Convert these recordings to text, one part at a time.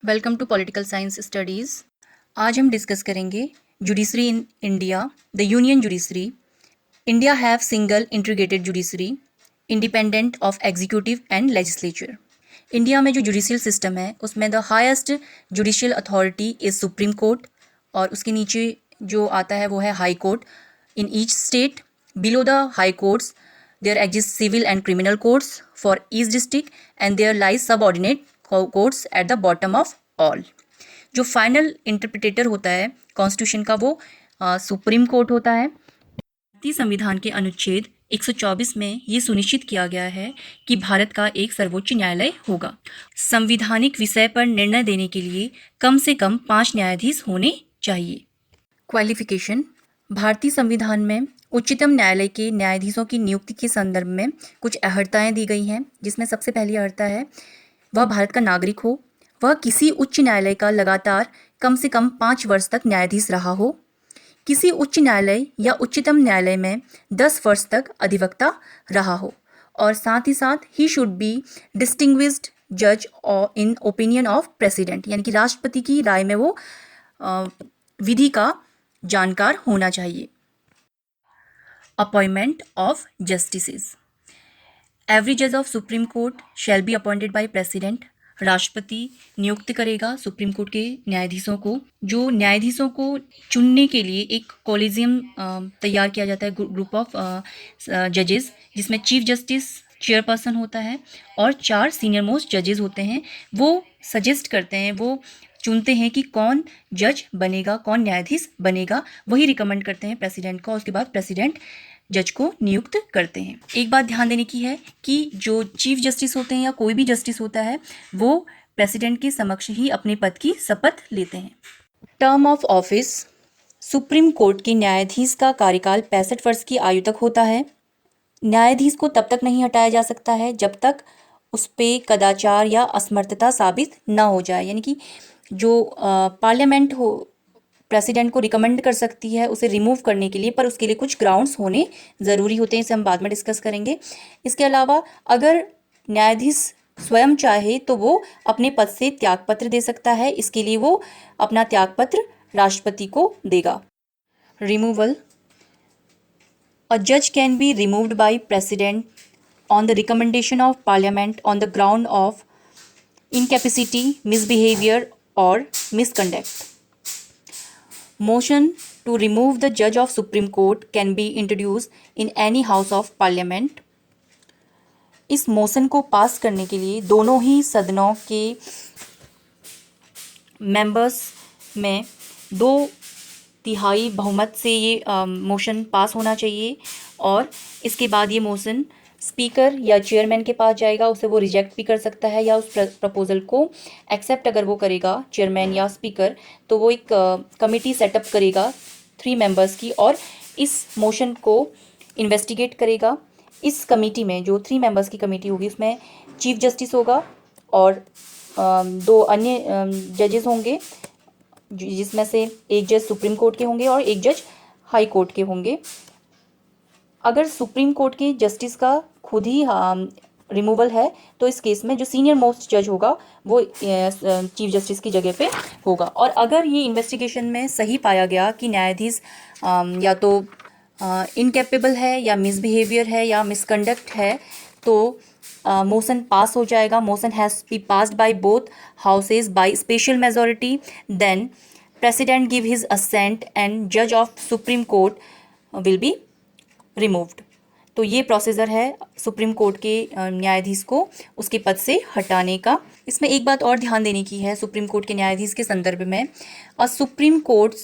Welcome to political science studies. आज हम discuss करेंगे judiciary in India, the union judiciary. India have single integrated judiciary, independent of executive and legislature. India में जो judicial system है उसमें the highest judicial authority is Supreme Court, और उसके नीचे जो आता है वो है high court in each state. Below the high courts there exist civil and criminal courts for each district, and there lies subordinate courts at the bottom of all. जो final interpreter होता है कॉन्स्टिट्यूशन का वो supreme court होता है। भारतीय संविधान के अनुच्छेद 124 में ये सुनिश्चित किया गया है कि भारत का एक सर्वोच्च न्यायालय होगा। संवैधानिक विषय पर निर्णय देने के लिए कम से कम 5 न्यायाधीश होने चाहिए। क्वालिफिकेशन: भारतीय संविधान में उच्चतम न्यायालय के न्यायाधीशों की नियुक्ति के संदर्भ में कुछ अहर्ताएं दी गई हैं, जिसमें सबसे पहली अहर्ता है वह भारत का नागरिक हो, वह किसी उच्च न्यायालय का लगातार कम से कम 5 वर्ष तक न्यायाधीश रहा हो, किसी उच्च न्यायालय या उच्चतम न्यायालय में 10 वर्ष तक अधिवक्ता रहा हो, और साथ ही साथ ही शुड बी डिस्टिंग्विश्ड जज इन ओपिनियन ऑफ प्रेसिडेंट, यानी कि राष्ट्रपति की राय में वो विधि का जानकार होना चाहिए। अपॉइंटमेंट ऑफ जस्टिसेस: एवरी जज of supreme court shall be appointed by president. राष्ट्रपति नियुक्त करेगा सुप्रीम कोर्ट के न्यायाधीशों को। जो न्यायाधीशों को चुनने के लिए एक कॉलेजियम तैयार किया जाता है, ग्रुप ऑफ जजेस, जिसमें चीफ जस्टिस चेयरपर्सन होता है और 4 सीनियर मोस्ट जजेस होते हैं। वो सजेस्ट करते हैं, वो चुनते हैं कि कौन जज बनेगा, कौन न्यायाधीश बनेगा, वही रिकमेंड करते हैं प्रेसिडेंट को। उसके बाद प्रेसिडेंट जज को नियुक्त करते हैं। एक बात ध्यान देने की है कि जो चीफ जस्टिस होते हैं या कोई भी जस्टिस होता है वो प्रेसिडेंट के समक्ष ही अपने पद की शपथ लेते हैं। Term of office: supreme court के न्यायाधीश का कार्यकाल 65 वर्ष की आयु तक होता है। न्यायाधीश को तब तक नहीं हटाया जा सकता है जब तक उस पर कदाचार या असमर्थता साबित न हो जाए, यानी कि जो पार्लियामेंट हो प्रेसिडेंट को रिकमेंड कर सकती है उसे रिमूव करने के लिए, पर उसके लिए कुछ ग्राउंड्स होने ज़रूरी होते हैं। इसे हम बाद में डिस्कस करेंगे। इसके अलावा अगर न्यायाधीश स्वयं चाहे तो वो अपने पद से त्यागपत्र दे सकता है। इसके लिए वो अपना त्यागपत्र राष्ट्रपति को देगा। रिमूवल: अ जज can be removed by president on the recommendation of parliament on the ground of incapacity, misbehaviour और misconduct. Motion to remove the judge of Supreme Court can be introduced in any house of parliament. इस motion को पास करने के लिए दोनों ही सदनों के members में 2/3 बहुमत से ये मोशन पास होना चाहिए, और इसके बाद ये मोशन स्पीकर या चेयरमैन के पास जाएगा। उसे वो रिजेक्ट भी कर सकता है, या उस प्रपोजल को एक्सेप्ट अगर वो करेगा चेयरमैन या स्पीकर, तो वो एक कमेटी सेटअप करेगा 3 मेंबर्स की, और इस मोशन को इन्वेस्टिगेट करेगा। इस कमेटी में जो 3 मेंबर्स की कमेटी होगी उसमें चीफ जस्टिस होगा और 2 अन्य जजेस होंगे, जिसमें से एक जज सुप्रीम कोर्ट के होंगे और एक जज हाई कोर्ट के होंगे। अगर सुप्रीम कोर्ट के जस्टिस का खुद ही रिमूवल है तो इस केस में जो सीनियर मोस्ट जज होगा वो चीफ जस्टिस की जगह पे होगा। और अगर ये इन्वेस्टिगेशन में सही पाया गया कि न्यायाधीश या तो इनकेपेबल है या मिसबिहेवियर है या मिसकंडक्ट है, तो मोशन पास हो जाएगा। Motion has be passed by both houses by special majority, then president give his assent and जज of supreme court will be removed. तो ये प्रोसीजर है सुप्रीम कोर्ट के न्यायाधीश को उसके पद से हटाने का। इसमें एक बात और ध्यान देने की है सुप्रीम कोर्ट के न्यायाधीश के संदर्भ में, और सुप्रीम कोर्ट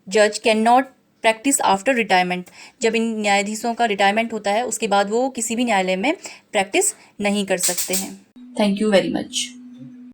जज can not practice after retirement. जब इन न्यायाधीशों का रिटायरमेंट होता है उसके बाद वो किसी भी न्यायालय में प्रैक्टिस नहीं कर सकते हैं। Thank you very much.